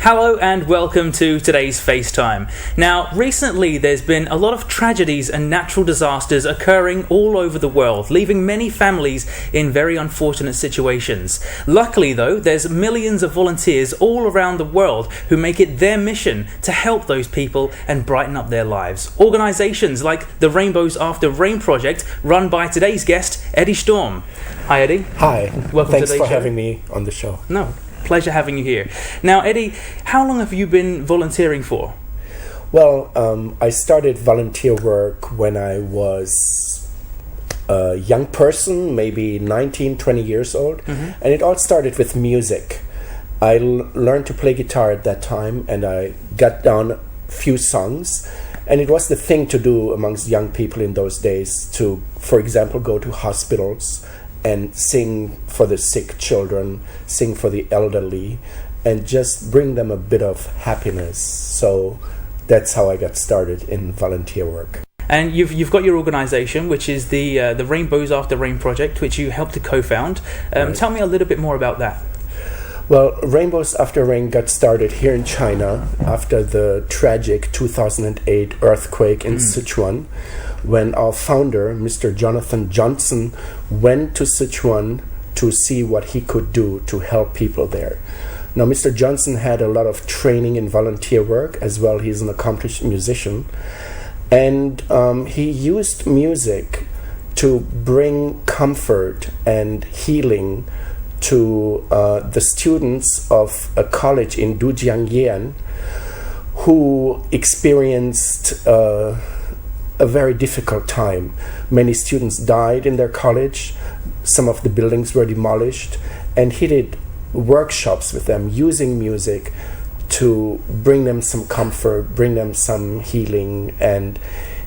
Hello and welcome to today's FaceTime. Now, recently there's been a lot of tragedies and natural disasters occurring all over the world, leaving many families in very unfortunate situations. Luckily though, there's millions of volunteers all around the world who make it their mission to help those people and brighten up their lives. Organisations like the Rainbows After Rain project, run by today's guest, Eddie Storm. Hi Eddie. Hi. Welcome Thanks to for today's show. having me on the show. No. Pleasure having you here. Now, Eddie, how long have you been volunteering for? Well, I started volunteer work when I was a young person, maybe 19, 20 years old. And it all started with music. I learned to play guitar at that time, and I got down a few songs. And it was the thing to do amongst young people in those days to, for example, go to hospitals and sing for the sick children, sing for the elderly, and just bring them a bit of happiness. So that's how I got started in volunteer work. And you've got your organisation, which is the Rainbows After Rain project, which you helped to co-found. Right. Tell me a little bit more about that. Well, Rainbows After Rain got started here in China after the tragic 2008 earthquake in Sichuan, when our founder, Mr. Jonathan Johnson, went to Sichuan to see what he could do to help people there. Now, Mr. Johnson had a lot of training in volunteer work as well. He's an accomplished musician. And he used music to bring comfort and healing to the students of a college in Dujiangyan who experienced a very difficult time. Many students died in their college. Some of the buildings were demolished, and he did workshops with them using music to bring them some comfort, bring them some healing. And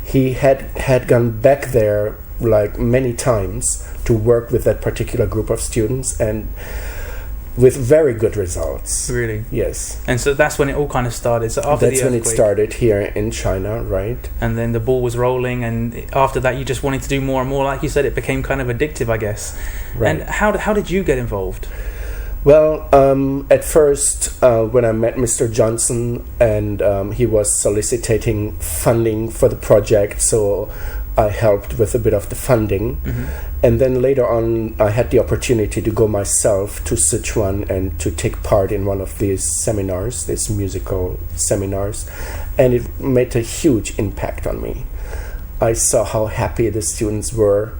he had gone back there like many times to work with that particular group of students, and with very good results. Really? Yes. And so that's when it all kind of started. So after that's the when it earthquake, started here in China, right? and then the ball was rolling, and after that you just wanted to do more and more. Like you said, it became kind of addictive, I guess. Right. And how did you get involved? Well, at first, when I met Mr. Johnson, and he was soliciting funding for the project, so I helped with a bit of the funding. And then later on, I had the opportunity to go myself to Sichuan and to take part in one of these seminars, these musical seminars, and it made a huge impact on me. I saw how happy the students were,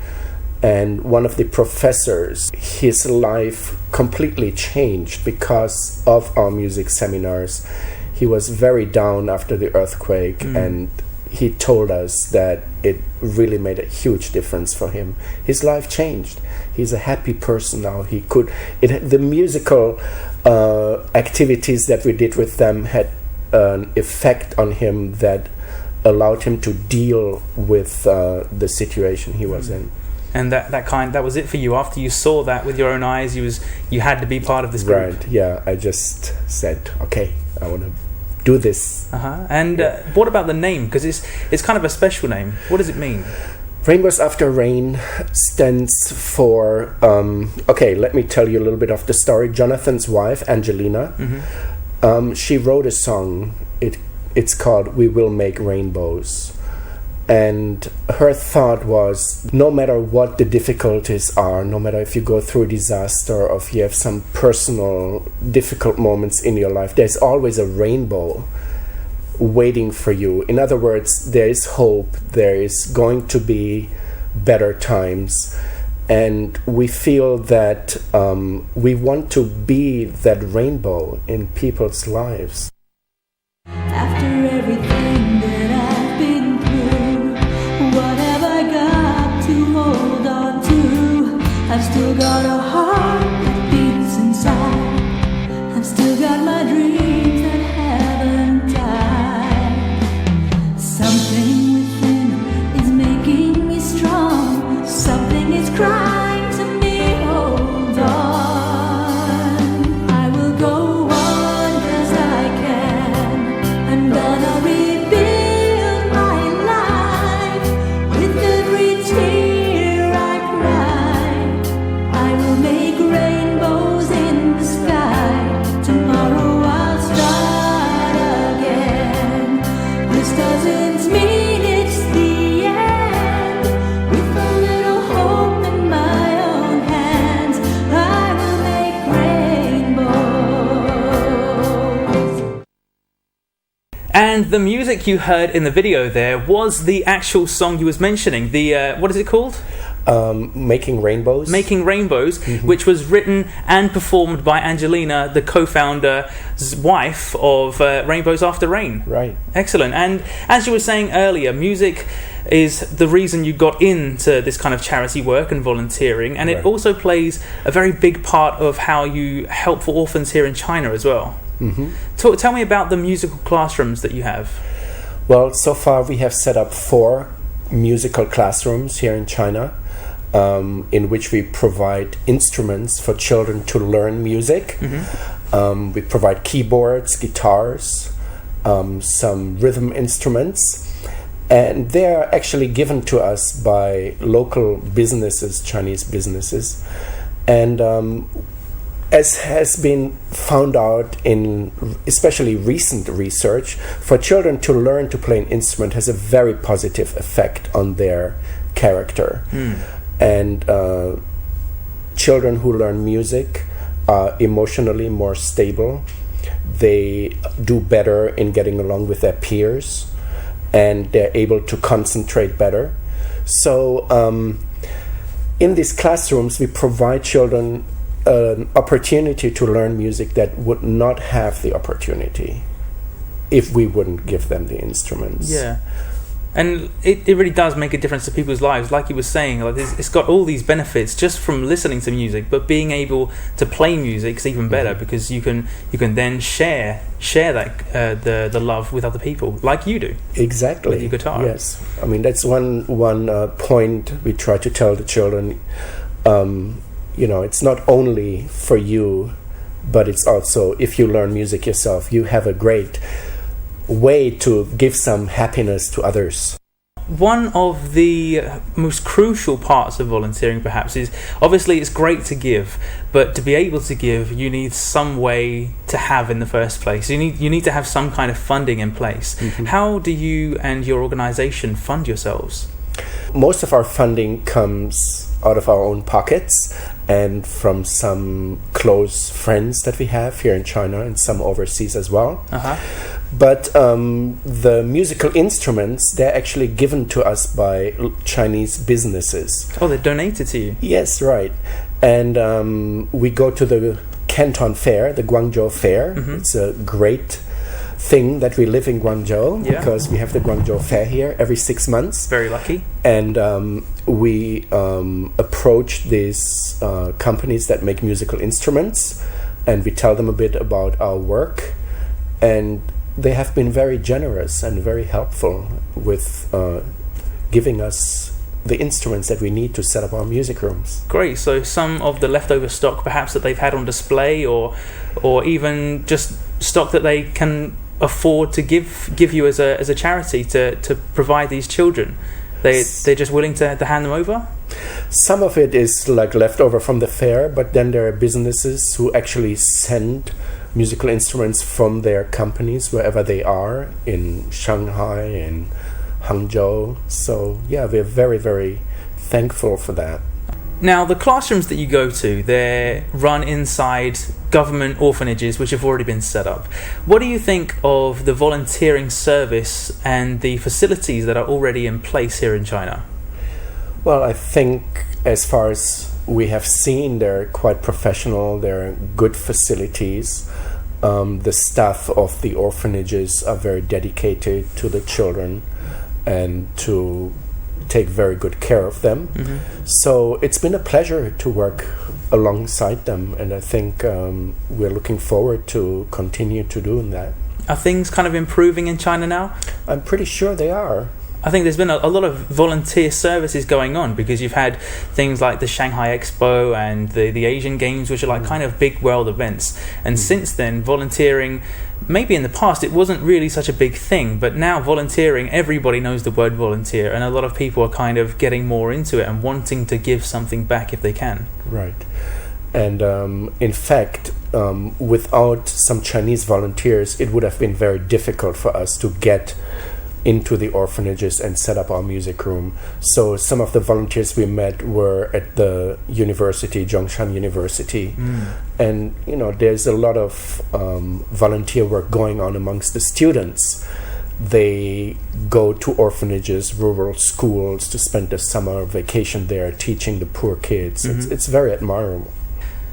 and one of the professors, his life completely changed because of our music seminars. He was very down after the earthquake, and he told us that it really made a huge difference for him. His life changed. He's a happy person now. The musical activities that we did with them had an effect on him that allowed him to deal with the situation he was in. And that was it for you. After you saw that with your own eyes, you had to be part of this group. Right. Yeah. I just said, okay, I want to do this. And what about the name? Because it's kind of a special name. What does it mean? Rainbows After Rain stands for okay, let me tell you a little bit of the story. Jonathan's wife, Angelina, she wrote a song. It's called We Will Make Rainbows. And her thought was, no matter what the difficulties are, no matter if you go through a disaster or if you have some personal difficult moments in your life, there's always a rainbow waiting for you. In other words, there is hope. There is going to be better times. And we feel that we want to be that rainbow in people's lives. After everything that I've been through, what have I got to hold on to? I've still got a heart that beats inside. I've still got my dreams that haven't died. Something within is making me strong. Something is crying to me, hold on. I will go on 'cause I can, and And the music you heard in the video there was the actual song you was mentioning. The what is it called? Making Rainbows. Making Rainbows, which was written and performed by Angelina, the co-founder's wife of Rainbows After Rain. Right. Excellent. And as you were saying earlier, music is the reason you got into this kind of charity work and volunteering, and it also plays a very big part of how you help for orphans here in China as well. Tell me about the musical classrooms that you have. Well, so far we have set up 4 musical classrooms here in China, in which we provide instruments for children to learn music. We provide keyboards, guitars, some rhythm instruments, and they are actually given to us by local businesses, Chinese businesses. And as has been found out in especially recent research, for children to learn to play an instrument has a very positive effect on their character. And children who learn music are emotionally more stable. They do better in getting along with their peers, and they're able to concentrate better. So in these classrooms, we provide children an opportunity to learn music that would not have the opportunity if we wouldn't give them the instruments. Yeah. And it really does make a difference to people's lives. Like you were saying, like it's got all these benefits just from listening to music, but being able to play music is even better, because you can then share that the love with other people, like you do. Exactly. With your guitar. Yes. I mean, that's one point we try to tell the children. It's not only for you, but it's also, if you learn music yourself, you have a great way to give some happiness to others. One of the most crucial parts of volunteering, perhaps, is obviously it's great to give, but to be able to give, you need some way to have in the first place. You need to have some kind of funding in place. How do you and your organization fund yourselves? Most of our funding comes out of our own pockets and from some close friends that we have here in China and some overseas as well. But the musical instruments, they're actually given to us by Chinese businesses. Oh, they're donated to you? Yes, right. And we go to the Canton Fair, the Guangzhou Fair. It's a great thing that we live in Guangzhou, because we have the Guangzhou Fair here every 6 months. Very lucky. And we approach these companies that make musical instruments, and we tell them a bit about our work, and they have been very generous and very helpful with giving us the instruments that we need to set up our music rooms. Great. So some of the leftover stock perhaps that they've had on display, or even just stock that they can afford to give you as a charity to provide these children, they're just willing to hand them over? Some of it is like leftover from the fair, but then there are businesses who actually send musical instruments from their companies wherever they are, in Shanghai and Hangzhou. So yeah, we're very, very thankful for that. Now, the classrooms that you go to, they're run inside government orphanages which have already been set up. What do you think of the volunteering service and the facilities that are already in place here in China? Well, I think as far as we have seen, they're quite professional. They're good facilities. The staff of the orphanages are very dedicated to the children and to take very good care of them. So it's been a pleasure to work alongside them, and I think we're looking forward to continue to doing that. Are things kind of improving in China now? I'm pretty sure they are. I think there's been a lot of volunteer services going on, because you've had things like the Shanghai Expo and the Asian Games, which are like kind of big world events. And since then, volunteering, maybe in the past it wasn't really such a big thing, but now volunteering, everybody knows the word volunteer, and a lot of people are kind of getting more into it and wanting to give something back if they can. Right. And in fact, without some Chinese volunteers, it would have been very difficult for us to get into the orphanages and set up our music room. So some of the volunteers we met were at the university, Zhongshan University. And there's a lot of volunteer work going on amongst the students. they go to orphanages, rural schools to spend the summer vacation there teaching the poor kids. It's very admirable.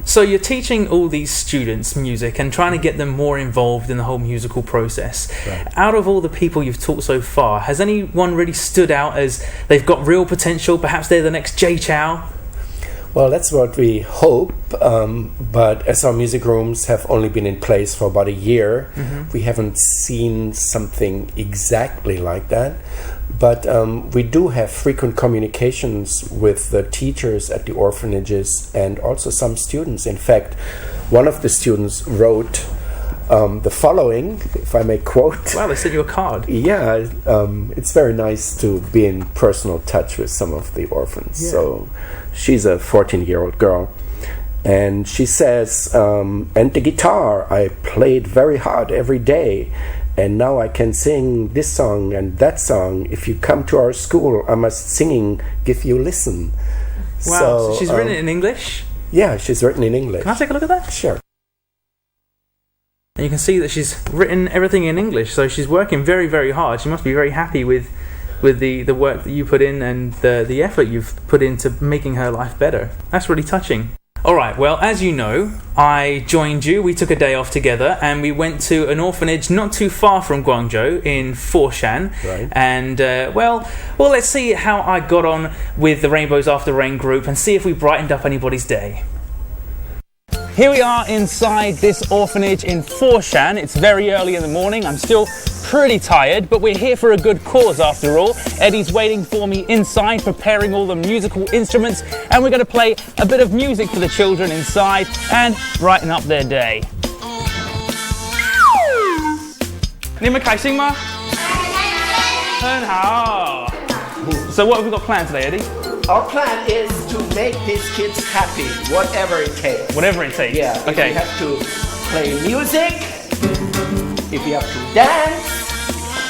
So you're teaching all these students music and trying to get them more involved in the whole musical process. Right. Out of all the people you've taught so far, has anyone really stood out as they've got real potential? Perhaps they're the next Jay Chou? Well, that's what we hope, but as our music rooms have only been in place for about a year, we haven't seen something exactly like that. But we do have frequent communications with the teachers at the orphanages and also some students. In fact, one of the students wrote the following, if I may quote. Wow, they sent you a card. Yeah, it's very nice to be in personal touch with some of the orphans. Yeah. So she's a 14-year-old girl. And she says, and the guitar, I played very hard every day. And now I can sing this song and that song. If you come to our school, I must singing give you listen. Wow, so she's written it in English? Yeah, she's written in English. Can I take a look at that? Sure. And you can see that she's written everything in English, so she's working very, very hard. She must be very happy with the work that you put in and the effort you've put into making her life better. That's really touching. Alright, well, as you know, I joined you. We took a day off together and we went to an orphanage not too far from Guangzhou in Foshan. Right. And, well, let's see how I got on with the Rainbows After Rain group and see if we brightened up anybody's day. Here we are inside this orphanage in Foshan. It's very early in the morning. I'm still pretty tired, but we're here for a good cause after all. Eddie's waiting for me inside, preparing all the musical instruments, and we're going to play a bit of music for the children inside and brighten up their day. 你们开心吗？很好。So what have we got planned today, Eddie? Our plan is to make these kids happy, whatever it takes. Whatever it takes. Yeah, if Okay. we have to play music, if we have to dance,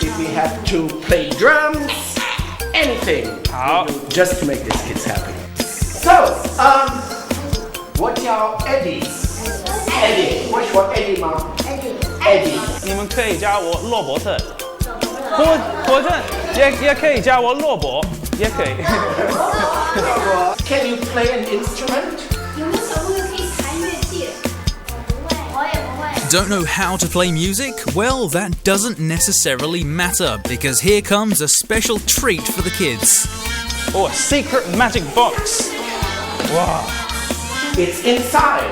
if we have to play drums, anything. Oh. We do just to make these kids happy. So, what's your Eddie? Eddie. What's your Eddie, Mom? Eddie. 你们可以叫我罗伯特。或者也可以叫我罗伯，也可以。Can you play an instrument? Don't know how to play music? Well, that doesn't necessarily matter, because here comes a special treat for the kids. Oh, a secret magic box. Wow. It's inside.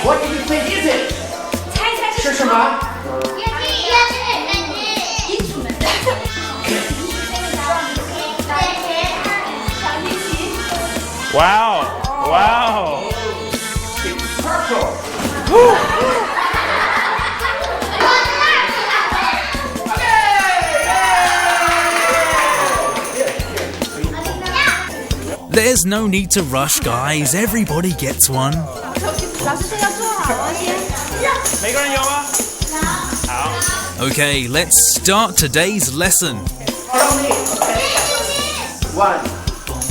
What do you think is it? 是什么？ Wow. Wow. It's purple. There's no need to rush, guys. Everybody gets one. 每个人有吗？好。 Okay, let's start today's lesson. Follow me, okay? 1,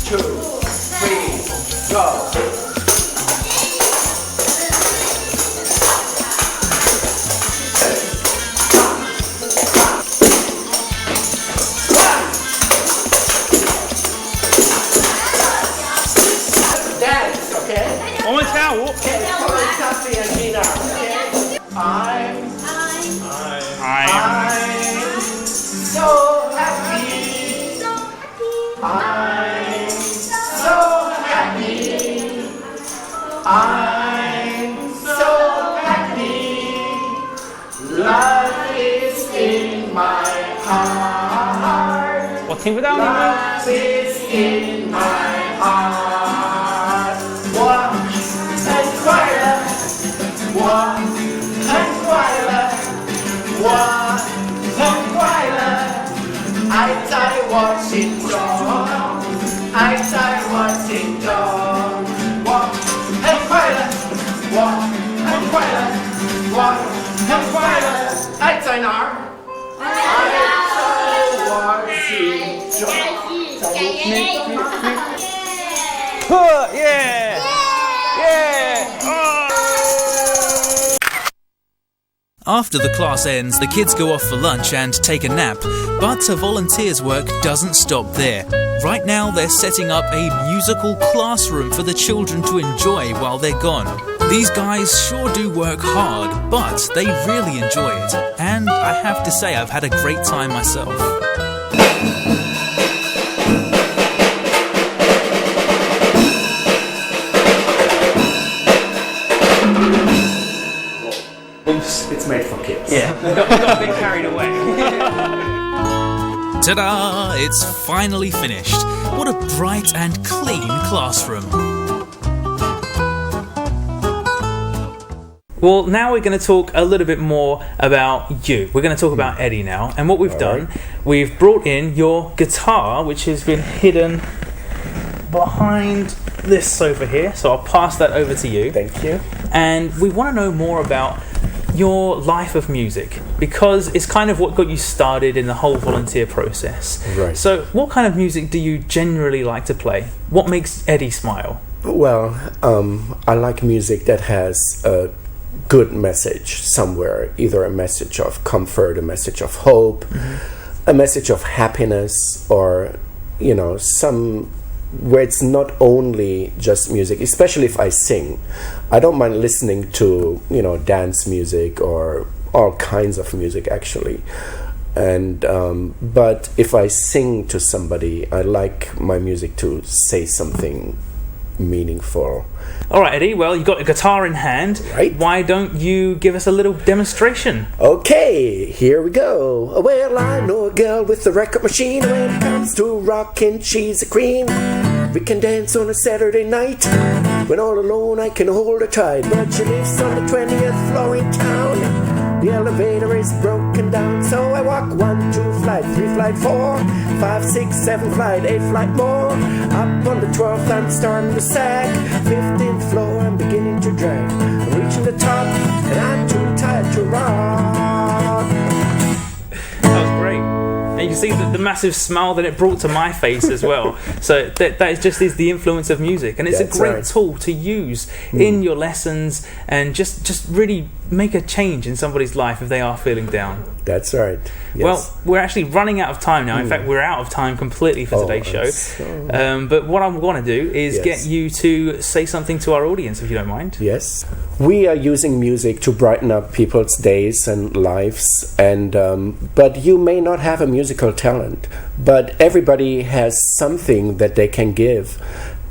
2, 3, go. Dance, okay? 我们跳舞。 Okay, follow Kathy and Gina, okay? I'm so happy. I'm so happy. I'm so happy. Love is in my heart. 我听不到你们。 Love is in my heart. 我很快乐，我很快乐，我很快乐。爱在我心中，爱在我心中。我很快乐，我很快乐，我很快乐。爱在哪儿？爱在我心中。耶！耶！哦。After the class ends, the kids go off for lunch and take a nap, but a volunteer's work doesn't stop there. Right now, they're setting up a musical classroom for the children to enjoy while they're gone. These guys sure do work hard, but they really enjoy it. And I have to say, I've had a great time myself. It's made for kids. Yeah, got a bit carried away. Ta-da! It's finally finished. What a bright and clean classroom. Well, now we're going to talk a little bit more about you. We're going to talk about Eddie now. And what we've done, we've brought in your guitar, which has been hidden behind this sofa here. So I'll pass that over to you. Thank you. And we want to know more about your life of music, because it's kind of what got you started in the whole volunteer process. Right. So what kind of music do you generally like to play? What makes Eddie smile? Well, I like music that has a good message somewhere, either a message of comfort, a message of hope, a message of happiness, or, you know, some where it's not only just music, especially if I sing. I don't mind listening to, you know, dance music or all kinds of music, actually. And but if I sing to somebody, I like my music to say something meaningful. All right, Eddie, well, you've got a guitar in hand. Right. Why don't you give us a little demonstration? Okay, here we go. Well, I know a girl with a record machine. When it comes to rockin', she's a queen. We can dance on a Saturday night. When all alone, I can hold her tight. But she lives on the 20th floor in town. The elevator is broken down, so I walk 1, 2, flight 3, flight 4, 5, 6, 7, flight 8, flight more. Up on the 12th, I'm starting to sag. 15th floor, I'm beginning to drag. I'm reaching the top, and I'm too tired to rock. That was great. And you can see the massive smile that it brought to my face as well. So that is the influence of music, and it's That's a great right. tool to use in your lessons, and just really make a change in somebody's life if they are feeling down. That's right. Yes. Well, we're actually running out of time now. In fact, we're out of time completely for today's show. But what I want to do is get you to say something to our audience, if you don't mind. Yes. We are using music to brighten up people's days and lives, and but you may not have a musical talent, but everybody has something that they can give.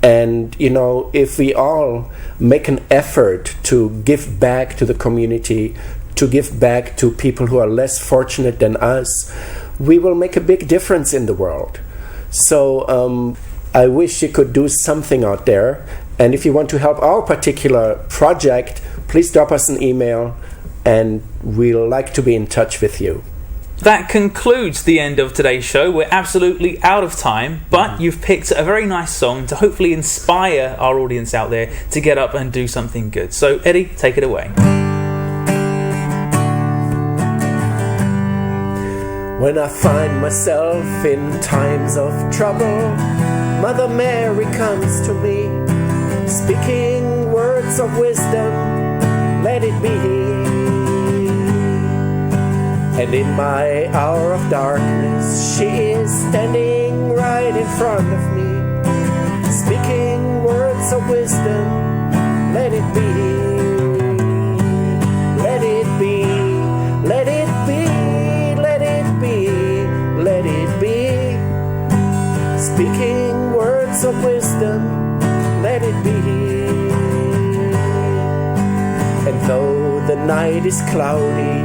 And, you know, if we all make an effort to give back to the community, to give back to people who are less fortunate than us, we will make a big difference in the world. So I wish you could do something out there. And if you want to help our particular project, please drop us an email, and we'll like to be in touch with you. That concludes the end of today's show. We're absolutely out of time, but you've picked a very nice song to hopefully inspire our audience out there to get up and do something good. So, Eddie, take it away. When I find myself in times of trouble, Mother Mary comes to me, speaking words of wisdom, let it be. And in my hour of darkness, she is standing right in front of me, speaking words of wisdom, let it be. Let it be, let it be, let it be, let it be. Speaking words of wisdom, let it be. And though the night is cloudy,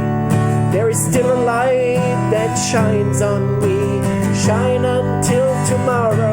there is still a light that shines on me. Shine until tomorrow.